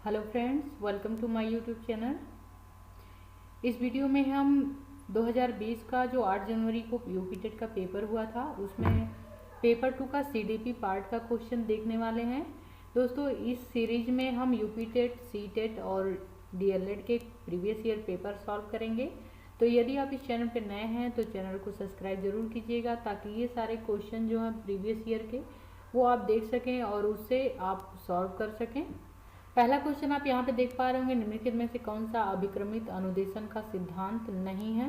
Hello friends, welcome to my YouTube channel. इस video में हम 2020 का जो 8 जनवरी को यूपी टेट का पेपर हुआ था उसमें पेपर 2 का सीडीपी पार्ट का क्वेश्चन देखने वाले हैं। दोस्तों, इस सीरीज में हम यूपी टेट, सी टेट और डीएलएड के प्रीवियस ईयर पेपर सॉल्व करेंगे। तो यदि आप इस चैनल पर नए हैं तो चैनल को सब्सक्राइब जरूर कीजिएगा ताकि ये सारे क्वेश्चन जो हैं प्रीवियस ईयर के वो आप देख सकें और उससे आप सॉल्व कर सकें। पहला क्वेश्चन आप यहाँ पे देख पा रहे होंगे, निम्नलिखित में से कौन सा अभिक्रमित अनुदेशन का सिद्धांत नहीं है।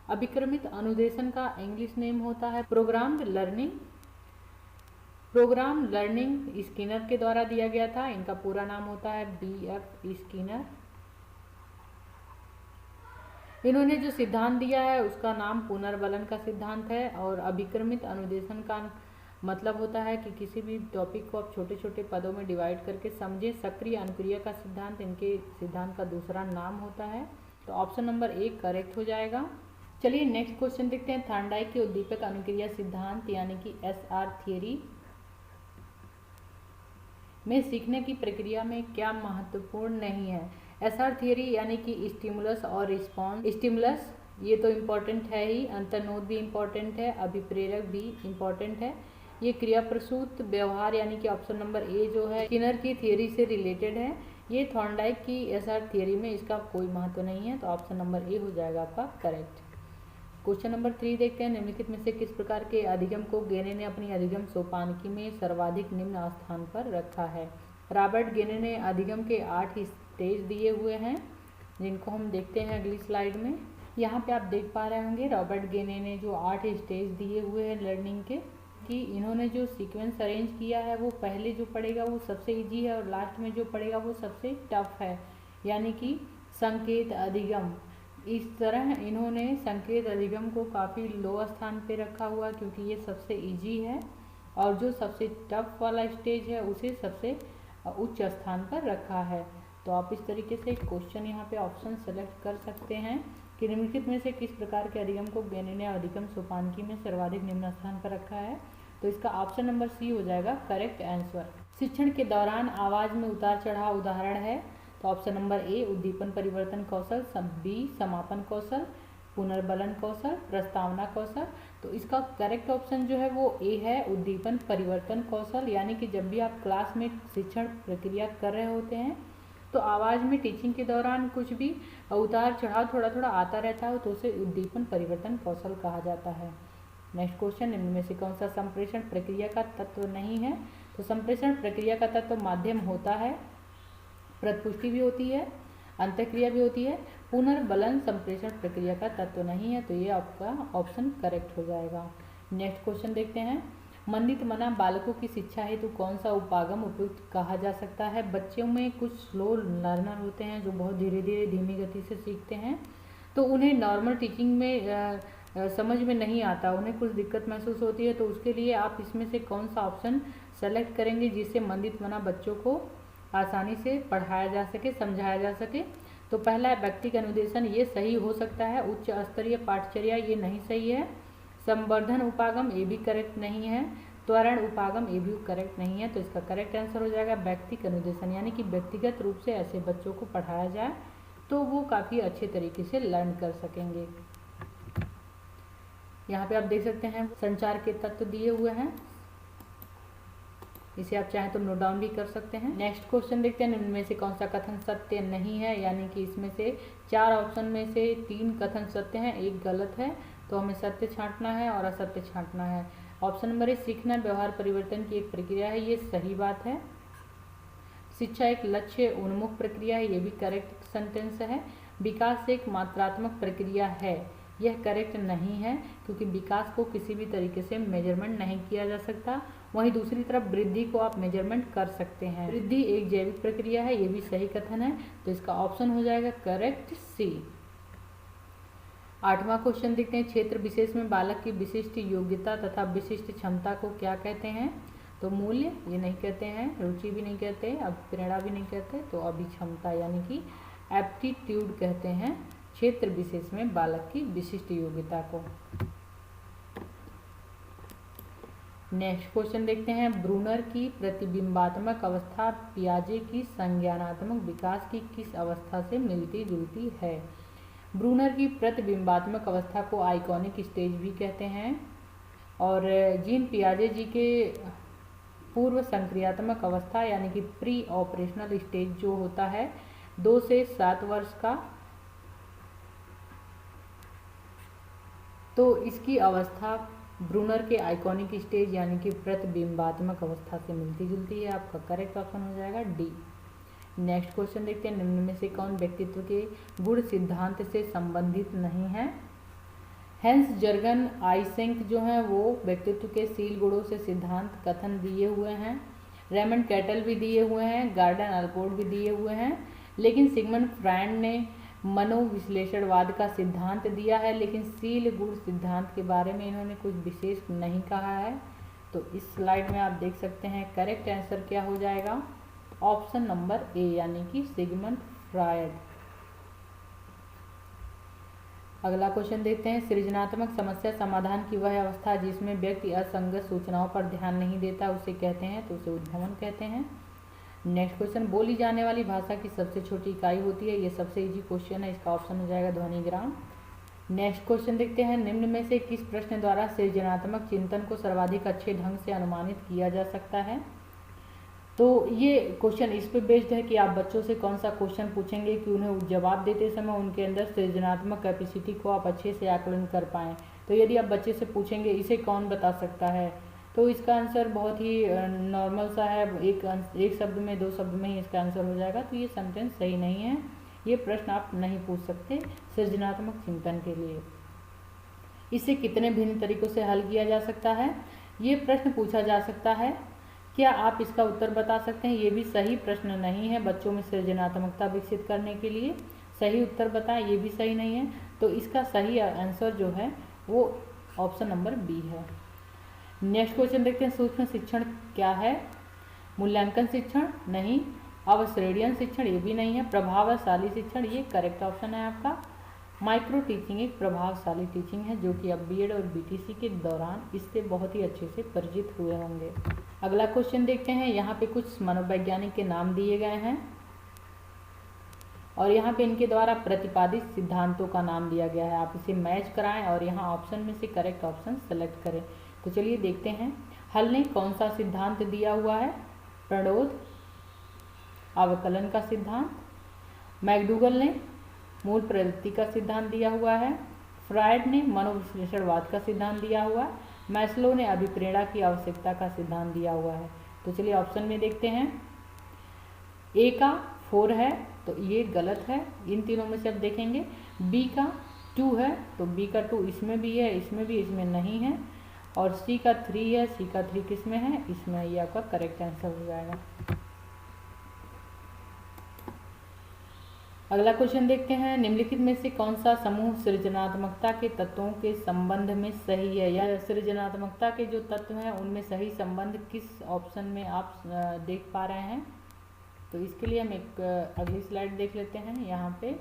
अभिक्रमित अनुदेशन का इंग्लिश नेम होता है programmed learning. Programme learning Skinner के द्वारा दिया गया था। इनका पूरा नाम होता है BF स्किनर। इन्होंने जो सिद्धांत दिया है उसका नाम पुनर्बलन का सिद्धांत है। और अभिक्रमित अनुदेशन का मतलब होता है कि किसी भी टॉपिक को आप छोटे छोटे पदों में डिवाइड करके समझें। सक्रिय अनुक्रिया का सिद्धांत इनके सिद्धांत का दूसरा नाम होता है। तो ऑप्शन नंबर 1 करेक्ट हो जाएगा। चलिए नेक्स्ट क्वेश्चन देखते हैं। थॉर्नडाइक के उद्दीपक अनुक्रिया सिद्धांत यानी कि SR थियरी में सीखने की प्रक्रिया में क्या महत्वपूर्ण नहीं है। SR थियरी यानी कि स्टिमुलस और रिस्पॉन्स। स्टिमुलस ये तो इम्पोर्टेंट है ही, अंतर्नोद भी इम्पोर्टेंट है, अभिप्रेरक भी इम्पोर्टेंट है। ये क्रिया प्रसूत व्यवहार यानी कि ऑप्शन नंबर ए जो है स्किनर की थियरी से रिलेटेड है। ये थॉर्नडाइक की SR थियरी में इसका कोई महत्व नहीं है। तो ऑप्शन नंबर ए हो जाएगा आपका करेक्ट। क्वेश्चन नंबर 3 देखते हैं। निम्नलिखित में से किस प्रकार के अधिगम को गेने ने अपनी अधिगम सोपानकी में सर्वाधिक निम्न स्थान पर रखा है। रॉबर्ट गेने ने अधिगम के 8 स्टेज दिए हुए हैं जिनको हम देखते हैं अगली स्लाइड में। यहाँ पे आप देख पा रहे होंगे रॉबर्ट गेने ने जो 8 स्टेज दिए हुए हैं लर्निंग के, कि इन्होंने जो सीक्वेंस अरेंज किया है वो पहले जो पढ़ेगा वो सबसे इजी है और लास्ट में जो पढ़ेगा वो सबसे टफ है, यानी कि संकेत अधिगम। इस तरह इन्होंने संकेत अधिगम को काफ़ी लो स्थान पे रखा हुआ क्योंकि ये सबसे इजी है और जो सबसे टफ वाला स्टेज है उसे सबसे उच्च स्थान पर रखा है। तो आप इस तरीके से क्वेश्चन यहाँ पे ऑप्शन सेलेक्ट कर सकते हैं कि निम्नलिखित में से किस प्रकार के अधिगम को गेने ने अधिगम सोपानकी में सर्वाधिक निम्न स्थान पर रखा है। तो इसका ऑप्शन नंबर सी हो जाएगा करेक्ट आंसर। शिक्षण के दौरान आवाज में उतार चढ़ाव उदाहरण है। तो ऑप्शन नंबर ए उद्दीपन परिवर्तन कौशल, बी समापन कौशल, पुनर्बलन कौशल, प्रस्तावना कौशल। तो इसका करेक्ट ऑप्शन जो है वो ए है उद्दीपन परिवर्तन कौशल। यानी कि जब भी आप क्लास में शिक्षण प्रक्रिया कर रहे होते हैं तो आवाज़ में टीचिंग के दौरान कुछ भी उतार चढ़ाव थोड़ा थोड़ा आता रहता है तो उसे उद्दीपन परिवर्तन कौशल कहा जाता है। नेक्स्ट क्वेश्चन, निम्न में से कौन सा संप्रेषण प्रक्रिया का तत्व नहीं है। तो संप्रेषण प्रक्रिया का तत्व माध्यम होता है, प्रतिपुष्टि भी होती है, अंतःक्रिया भी होती है। पुनर्बलन संप्रेषण प्रक्रिया का तत्व नहीं है। तो ये आपका ऑप्शन करेक्ट हो जाएगा। नेक्स्ट क्वेश्चन देखते हैं। मंदित मना बालकों की शिक्षा हेतु कौन सा उपागम उपयुक्त कहा जा सकता है। बच्चों में कुछ स्लो लर्नर होते हैं जो बहुत धीरे धीरे धीमी गति से सीखते हैं, तो उन्हें नॉर्मल टीचिंग में समझ में नहीं आता, उन्हें कुछ दिक्कत महसूस होती है। तो उसके लिए आप इसमें से कौन सा ऑप्शन सेलेक्ट करेंगे जिससे मंदित मना बच्चों को आसानी से पढ़ाया जा सके, समझाया जा सके। तो पहला व्यक्तिगत अनुदेशन, ये सही हो सकता है। उच्च स्तरीय पाठचर्या, ये नहीं सही है। संवर्धन उपागम, ये भी करेक्ट नहीं है। त्वरण उपागम, ये भी करेक्ट नहीं है। तो इसका करेक्ट आंसर हो जाएगा व्यक्तिगत अनुदेशन, यानी कि व्यक्तिगत रूप से ऐसे बच्चों को पढ़ाया जाए तो वो काफ़ी अच्छे तरीके से लर्न कर सकेंगे। यहाँ पे आप देख सकते हैं संचार के तत्व दिए हुए हैं, इसे आप चाहें तो नोट डाउन भी कर सकते हैं। नेक्स्ट क्वेश्चन देखते हैं। इनमें से कौन सा कथन सत्य नहीं है, यानी कि इसमें से 4 ऑप्शन में से 3 कथन सत्य हैं, 1 गलत है। तो हमें सत्य छांटना है और असत्य छांटना है। ऑप्शन नंबर ए सीखना व्यवहार परिवर्तन की एक प्रक्रिया है, ये सही बात है। शिक्षा एक लक्ष्य उन्मुख प्रक्रिया है, ये भी करेक्ट सेंटेंस है। विकास एक मात्रात्मक प्रक्रिया है, यह करेक्ट नहीं है क्योंकि विकास को किसी भी तरीके से मेजरमेंट नहीं किया जा सकता। वहीं दूसरी तरफ वृद्धि को आप मेजरमेंट कर सकते हैं। वृद्धि एक जैविक प्रक्रिया है, ये भी सही कथन है। तो इसका ऑप्शन हो जाएगा करेक्ट सी। 8वां क्वेश्चन देखते हैं। क्षेत्र विशेष में बालक की विशिष्ट योग्यता तथा विशिष्ट क्षमता को क्या कहते हैं। तो मूल्य ये नहीं कहते हैं, रुचि भी नहीं कहते, अब प्रेरणा भी नहीं कहते, तो अभिक्षमता यानी कि एप्टीट्यूड कहते हैं क्षेत्र विशेष में बालक की विशिष्ट योग्यता को। नेक्स्ट क्वेश्चन देखते हैं, ब्रूनर की प्रतिबिंबात्मक अवस्था पियाजे की संज्ञानात्मक विकास की किस अवस्था से मिलती जुलती है? ब्रूनर की प्रतिबिंबात्मक अवस्था को आइकॉनिक स्टेज भी कहते हैं और जीन पियाजे जी के पूर्व संक्रियात्मक अवस्था यानी कि प्री ऑपरेशनल स्टेज जो होता है 2 से 7 वर्ष का, तो इसकी अवस्था ब्रूनर के आइकॉनिक स्टेज यानी कि प्रतिबिंबात्मक अवस्था से मिलती जुलती है। आपका करेक्ट ऑप्शन हो जाएगा डी। नेक्स्ट क्वेश्चन देखते हैं, निम्न में से कौन व्यक्तित्व के गुण सिद्धांत से संबंधित नहीं है? हेंस जर्गन आइसेंक जो हैं वो व्यक्तित्व के सील गुणों से सिद्धांत कथन दिए हुए हैं, रेमंड कैटल भी दिए हुए हैं, गार्डन अल्पोर्ट भी दिए हुए हैं, लेकिन सिगमंड फ्रायड ने मनोविश्लेषणवाद का सिद्धांत दिया है, लेकिन सील गुण सिद्धांत के बारे में इन्होंने कुछ विशेष नहीं कहा है। तो इस स्लाइड में आप देख सकते हैं करेक्ट आंसर क्या हो जाएगा, ऑप्शन नंबर ए यानी कि सिगमंड फ्रायड। अगला क्वेश्चन देखते हैं, सृजनात्मक समस्या समाधान की वह अवस्था जिसमें व्यक्ति असंगत सूचनाओं पर ध्यान नहीं देता उसे कहते हैं, तो उसे उद्भवन कहते हैं। नेक्स्ट क्वेश्चन, बोली जाने वाली भाषा की सबसे छोटी इकाई होती है, ये सबसे इजी क्वेश्चन है, इसका ऑप्शन हो जाएगा ध्वनिग्राम। नेक्स्ट क्वेश्चन देखते हैं, निम्न में से किस प्रश्न द्वारा सृजनात्मक चिंतन को सर्वाधिक अच्छे ढंग से अनुमानित किया जा सकता है? तो ये क्वेश्चन इस पे बेस्ड है कि आप बच्चों से कौन सा क्वेश्चन पूछेंगे कि उन्हें जवाब देते समय उनके अंदर सृजनात्मक कैपेसिटी को आप अच्छे से आकलन कर पाएँ। तो यदि आप बच्चे से पूछेंगे इसे कौन बता सकता है, तो इसका आंसर बहुत ही नॉर्मल सा है, एक शब्द में 2 शब्द में ही इसका आंसर हो जाएगा। तो ये सेंटेंस सही नहीं है, ये प्रश्न आप नहीं पूछ सकते सृजनात्मक चिंतन के लिए। इसे कितने भिन्न तरीकों से हल किया जा सकता है, ये प्रश्न पूछा जा सकता है, क्या आप इसका उत्तर बता सकते हैं? ये भी सही प्रश्न नहीं है बच्चों में सृजनात्मकता विकसित करने के लिए। सही उत्तर बताएं, ये भी सही नहीं है। तो इसका सही आंसर जो है वो ऑप्शन नंबर बी है। नेक्स्ट क्वेश्चन देखते हैं, सूक्ष्म शिक्षण क्या है? मूल्यांकन शिक्षण नहीं, अवश्रेणीय शिक्षण ये भी नहीं है, प्रभावशाली शिक्षण ये करेक्ट ऑप्शन है आपका। माइक्रो टीचिंग एक प्रभावशाली टीचिंग है जो कि अब बीएड और बीटीसी के दौरान इससे बहुत ही अच्छे से परिचित हुए होंगे। अगला क्वेश्चन देखते हैं, यहाँ पे कुछ मनोवैज्ञानिक के नाम दिए गए हैं और यहाँ पे इनके द्वारा प्रतिपादित सिद्धांतों का नाम दिया गया है। आप इसे मैच कराएं और यहाँ ऑप्शन में से करेक्ट ऑप्शन सेलेक्ट करें। तो चलिए देखते हैं, हल ने कौन सा सिद्धांत दिया हुआ है? प्रणोद अवकलन का सिद्धांत, मैकडूगल ने मूल प्रवृत्ति का सिद्धांत दिया हुआ है, फ्रायड ने मनोविश्लेषणवाद का सिद्धांत दिया हुआ है, मैस्लो ने अभिप्रेरणा की आवश्यकता का सिद्धांत दिया हुआ है। तो चलिए ऑप्शन में देखते हैं, ए का 4 है तो ये गलत है, इन तीनों में से अब देखेंगे। बी का 2 है तो बी का 2 इसमें भी है, इसमें भी, इसमें नहीं है। और सी का 3 है, सी का 3 किस में है? इसमें। ये आपका करेक्ट आंसर हो जाएगा। अगला क्वेश्चन देखते हैं, निम्नलिखित में से कौन सा समूह सृजनात्मकता के तत्वों के संबंध में सही है? या सृजनात्मकता के जो तत्व हैं उनमें सही संबंध किस ऑप्शन में आप देख पा रहे हैं? तो इसके लिए हम एक अगली स्लाइड देख लेते हैं। यहाँ पे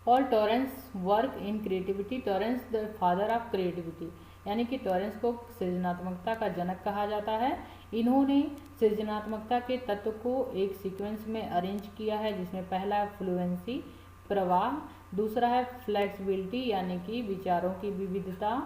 all Torrens work in creativity, Torrens the father of creativity, यानी कि टॉरेंस को सृजनात्मकता का जनक कहा जाता है। इन्होंने सृजनात्मकता के तत्व को एक सीक्वेंस में अरेंज किया है, जिसमें पहला है फ्लुएंसी प्रवाह, दूसरा है फ्लेक्सिबिलिटी यानी कि विचारों की विविधता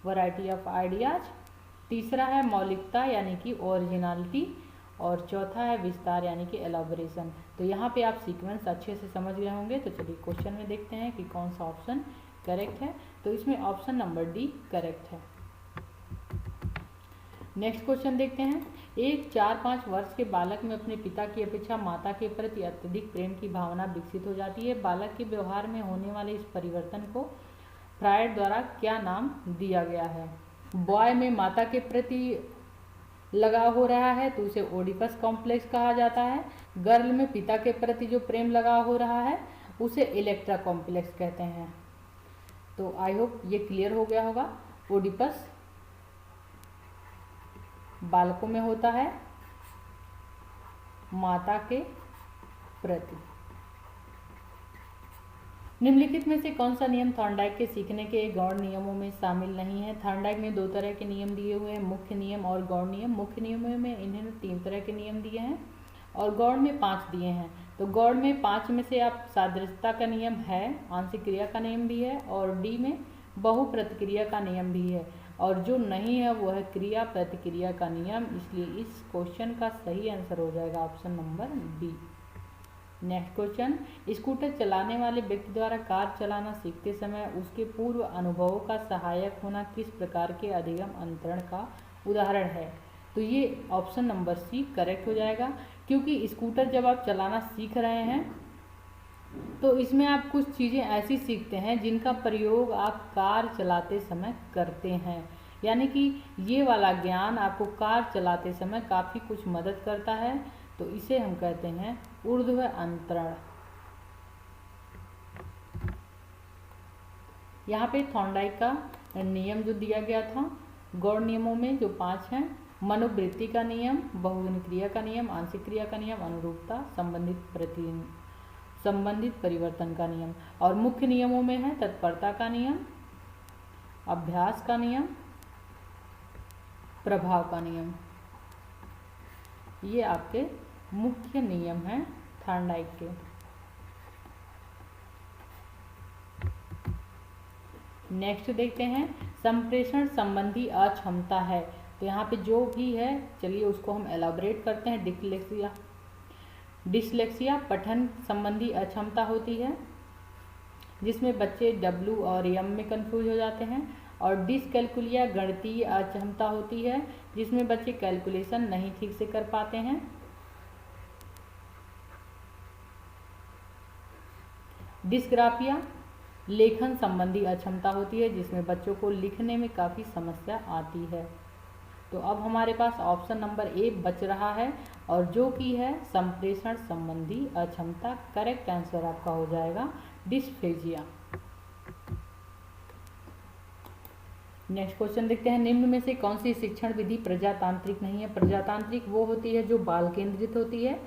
वैरायटी ऑफ आइडियाज, तीसरा है मौलिकता यानी कि ओरिजिनलिटी, और चौथा है विस्तार यानी कि एलाबोरेशन। तो यहाँ पे आप सीक्वेंस अच्छे से समझ गए होंगे। तो चलिए क्वेश्चन में देखते हैं कि कौन सा ऑप्शन करेक्ट है। तो इसमें ऑप्शन नंबर डी करेक्ट है। नेक्स्ट क्वेश्चन देखते हैं, एक 4-5 वर्ष के बालक में अपने पिता की अपेक्षा माता के प्रति अत्यधिक प्रेम की भावना विकसित हो जाती है। बालक के व्यवहार में होने वाले इस परिवर्तन को फ्रायड द्वारा क्या नाम दिया गया है? बॉय में माता के प्रति लगाव हो रहा है तो उसे ओडिपस कॉम्प्लेक्स कहा जाता है। गर्ल में पिता के प्रति जो प्रेम लगाव हो रहा है उसे इलेक्ट्रा कॉम्प्लेक्स कहते हैं। तो आई होप ये क्लियर हो गया होगा। ओडिपस बालकों में होता है माता के प्रति। निम्नलिखित में से कौन सा नियम थॉर्नडाइक के सीखने के गौण नियमों में शामिल नहीं है? थॉर्नडाइक ने 2 तरह के नियम दिए हुए हैं, मुख्य नियम और गौण नियम। मुख्य नियमों में इन्होंने 3 तरह के नियम दिए हैं और गौण में 5 दिए हैं। तो गौण में 5 में से आप सादृश्यता का नियम है, आंशिक क्रिया का नियम भी है और डी में बहु प्रतिक्रिया का नियम भी है, और जो नहीं है वो है क्रिया प्रतिक्रिया का नियम। इसलिए इस क्वेश्चन का सही आंसर हो जाएगा option number B. Next question, scooter चलाने वाले व्यक्ति द्वारा कार चलाना सीखते समय उसके पूर्व अनुभवों का सहायक होना किस प्रकार के अधिगम अंतरण का उदाहरण है? तो ये ऑप्शन नंबर सी करेक्ट हो जाएगा, क्योंकि स्कूटर जब आप चलाना सीख रहे हैं तो इसमें आप कुछ चीज़ें ऐसी सीखते हैं जिनका प्रयोग आप कार चलाते समय करते हैं, यानी कि ये वाला ज्ञान आपको कार चलाते समय काफ़ी कुछ मदद करता है। तो इसे हम कहते हैं ऊर्ध्व अंतरण। यहाँ पे थॉर्नडाइक का नियम जो दिया गया था गौण नियमों में जो 5 हैं, मनोवृत्ति का नियम, बहुगुण क्रिया का नियम, आंशिक क्रिया का नियम, अनुरूपता, संबंधित परिवर्तन का नियम, और मुख्य नियमों में है तत्परता का नियम, अभ्यास का नियम, प्रभाव का नियम। ये आपके मुख्य नियम हैं थॉर्नडाइक के। नेक्स्ट देखते हैं, संप्रेषण संबंधी अक्षमता है। तो यहाँ पे जो भी है चलिए उसको हम एलाबोरेट करते हैं। डिसलेक्सिया पठन संबंधी अक्षमता होती है जिसमें बच्चे W और M में कंफ्यूज हो जाते हैं, और डिसकैलकुलिया गणितीय अक्षमता होती है जिसमें बच्चे कैलकुलेशन नहीं ठीक से कर पाते हैं। डिस्ग्राफिया लेखन संबंधी अक्षमता होती है जिसमें बच्चों को लिखने में काफ़ी समस्या आती है। तो अब हमारे पास ऑप्शन नंबर ए बच रहा है और जो कि है संप्रेषण संबंधी अक्षमता। करेक्ट आंसर आपका हो जाएगा डिस्फेजिया। नेक्स्ट क्वेश्चन देखते हैं, निम्न में से कौन सी शिक्षण विधि प्रजातांत्रिक नहीं है? प्रजातांत्रिक वो होती है जो बाल केंद्रित होती है,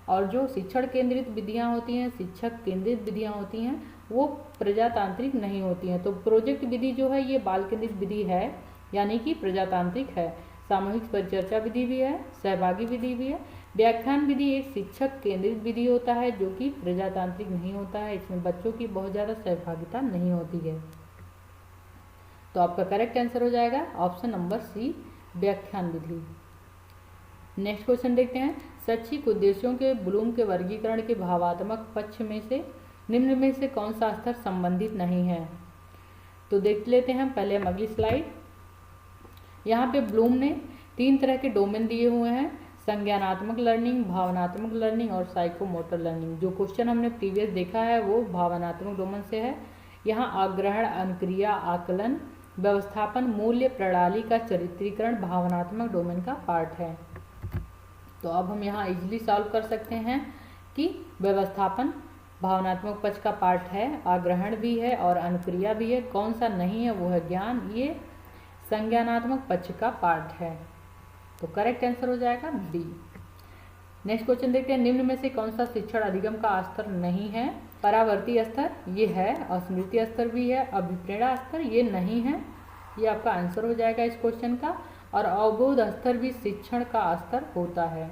और जो शिक्षण केंद्रित विधियां होती हैं, शिक्षक केंद्रित विधियां होती हैं, वो प्रजातांत्रिक नहीं होती हैं। तो प्रोजेक्ट विधि जो है ये बाल केंद्रित विधि है, यानी कि प्रजातांत्रिक है। सामूहिक परिचर्चा विधि भी है, सहभागी विधि भी है। व्याख्यान विधि एक शिक्षक केंद्रित विधि होता है जो कि प्रजातांत्रिक नहीं होता है, इसमें बच्चों की बहुत ज़्यादा सहभागिता नहीं होती है। तो आपका करेक्ट आंसर हो जाएगा ऑप्शन नंबर सी, व्याख्यान विधि। नेक्स्ट क्वेश्चन देखते हैं, शैक्षिक उद्देश्यों के ब्लूम के वर्गीकरण के भावात्मक पक्ष में से निम्न में से कौन सा स्तर संबंधित नहीं है? तो देख लेते हैं पहले हम अगली स्लाइड। यहाँ पे ब्लूम ने 3 तरह के डोमेन दिए हुए हैं, संज्ञानात्मक लर्निंग, भावनात्मक लर्निंग और साइकोमोटर लर्निंग। जो क्वेश्चन हमने प्रीवियस देखा है वो भावनात्मक डोमेन से है। यहाँ आग्रहण, अनुक्रिया, आकलन, व्यवस्थापन, मूल्य प्रणाली का चरित्रीकरण भावनात्मक डोमेन का पार्ट है। तो अब हम यहाँ इजीली सॉल्व कर सकते हैं कि व्यवस्थापन भावनात्मक पक्ष का पार्ट है, आग्रहण भी है और अनुक्रिया भी है। कौन सा नहीं है वो है ज्ञान, ये संज्ञानात्मक पक्ष का पार्ट है। तो करेक्ट आंसर हो जाएगा बी। नेक्स्ट क्वेश्चन देखते हैं, निम्न में से कौन सा शिक्षण अधिगम का स्तर नहीं है? परावर्ती स्तर ये है, स्मृति स्तर भी है, अभिप्रेरणा स्तर ये नहीं है, ये आपका आंसर हो जाएगा इस क्वेश्चन का। और अवबोध स्तर भी शिक्षण का स्तर होता है।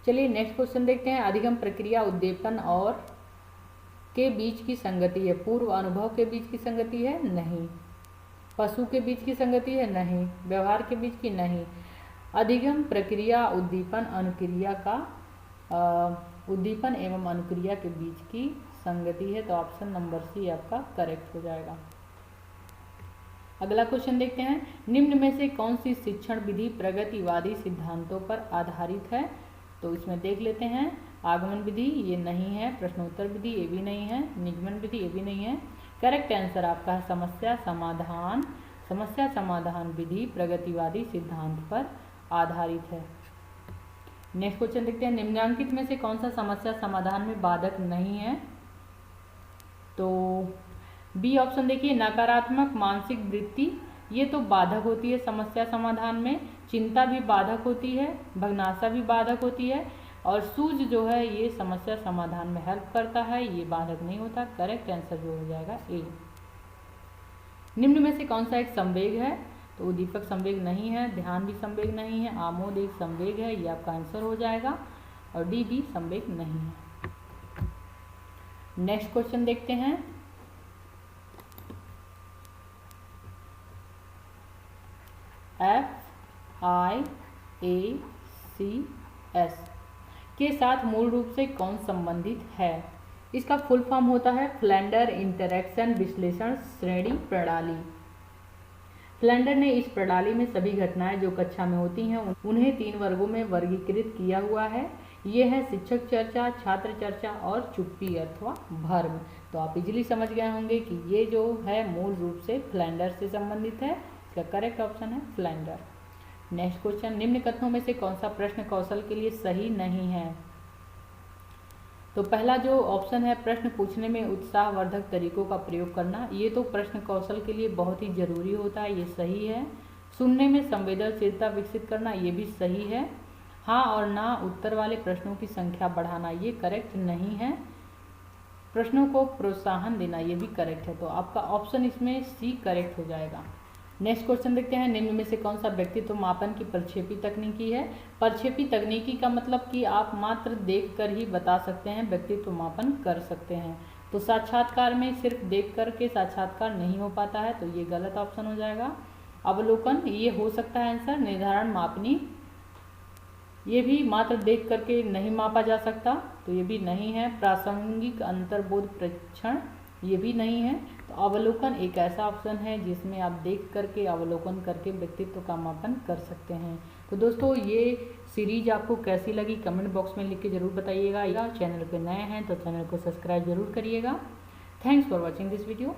चलिए नेक्स्ट क्वेश्चन देखते हैं, अधिगम प्रक्रिया उद्दीपन और के बीच की संगति है, पूर्व अनुभव के बीच की संगति है नहीं, पशु के बीच की संगति है नहीं, व्यवहार के बीच की नहीं। अधिगम प्रक्रिया उद्दीपन अनुक्रिया का उद्दीपन एवं अनुक्रिया के बीच की संगति है। तो ऑप्शन नंबर सी आपका करेक्ट हो जाएगा। अगला क्वेश्चन देखते हैं, निम्न में से कौन सी शिक्षण विधि प्रगतिवादी सिद्धांतों पर आधारित है? तो इसमें देख लेते हैं, आगमन विधि ये नहीं है, प्रश्नोत्तर विधि ये भी नहीं है, निगमन विधि ये भी नहीं है। करेक्ट आंसर आपका है समस्या समाधान विधि प्रगतिवादी सिद्धांत पर आधारित है। नेक्स्ट क्वेश्चन देखते हैं, निम्नलिखित में से कौन सा समस्या समाधान में बाधक नहीं है? तो बी ऑप्शन देखिए, नकारात्मक मानसिक वृत्ति ये तो बाधक होती है समस्या समाधान में। चिंता भी बाधक होती है, भगनाशा भी बाधक होती है, और सूझ जो है ये समस्या समाधान में हेल्प करता है, ये बाधक नहीं होता। करेक्ट आंसर जो हो जाएगा ए। निम्न में से कौन सा एक संवेग है? तो उद्दीपक संवेग नहीं है, ध्यान भी संवेग नहीं है, आमोद एक संवेग है, ये आपका आंसर हो जाएगा। और डी भी संवेग नहीं है। नेक्स्ट क्वेश्चन देखते हैं। FIACS के साथ मूल रूप से कौन संबंधित है? इसका फुल फॉर्म होता है फ्लैंडर इंटरैक्शन विश्लेषण श्रेणी प्रणाली। फ्लैंडर ने इस प्रणाली में सभी घटनाएं जो कक्षा में होती हैं उन्हें 3 वर्गों में वर्गीकृत किया हुआ है। ये है शिक्षक चर्चा, छात्र चर्चा और चुप्पी अथवा भर्म। तो आप इजीली समझ गए होंगे कि ये जो है मूल रूप से फ्लैंडर से संबंधित है। इसका करेक्ट ऑप्शन है फ्लैंडर। नेक्स्ट क्वेश्चन, निम्न कथनों में से कौन सा प्रश्न कौशल के लिए सही नहीं है? तो पहला जो ऑप्शन है प्रश्न पूछने में उत्साहवर्धक तरीकों का प्रयोग करना, ये तो प्रश्न कौशल के लिए बहुत ही जरूरी होता है, ये सही है। सुनने में संवेदनशीलता विकसित करना, ये भी सही है। हाँ और ना उत्तर वाले प्रश्नों की संख्या बढ़ाना, ये करेक्ट नहीं है। प्रश्नों को प्रोत्साहन देना, ये भी करेक्ट है। तो आपका ऑप्शन इसमें सी करेक्ट हो जाएगा। नेक्स्ट क्वेश्चन देखते हैं। निम्न में से कौन सा व्यक्तित्व मापन की प्रक्षेपी तकनीकी है? प्रक्षेपी तकनीकी का मतलब कि आप मात्र देखकर ही बता सकते हैं, व्यक्तित्व मापन कर सकते हैं। तो साक्षात्कार में सिर्फ देख करके साक्षात्कार नहीं हो पाता है, तो ये गलत ऑप्शन हो जाएगा। अवलोकन ये हो सकता है आंसर। निर्धारण मापनी, ये भी मात्र देख करके नहीं मापा जा सकता, तो ये भी नहीं है। प्रासंगिक अंतर्बोध परीक्षण, ये भी नहीं है। तो अवलोकन एक ऐसा ऑप्शन है जिसमें आप देख करके अवलोकन करके व्यक्तित्व का मापन कर सकते हैं। तो दोस्तों ये सीरीज आपको कैसी लगी कमेंट बॉक्स में लिख के जरूर बताइएगा। चैनल पे नए हैं तो चैनल को सब्सक्राइब जरूर करिएगा। Thanks for watching this video.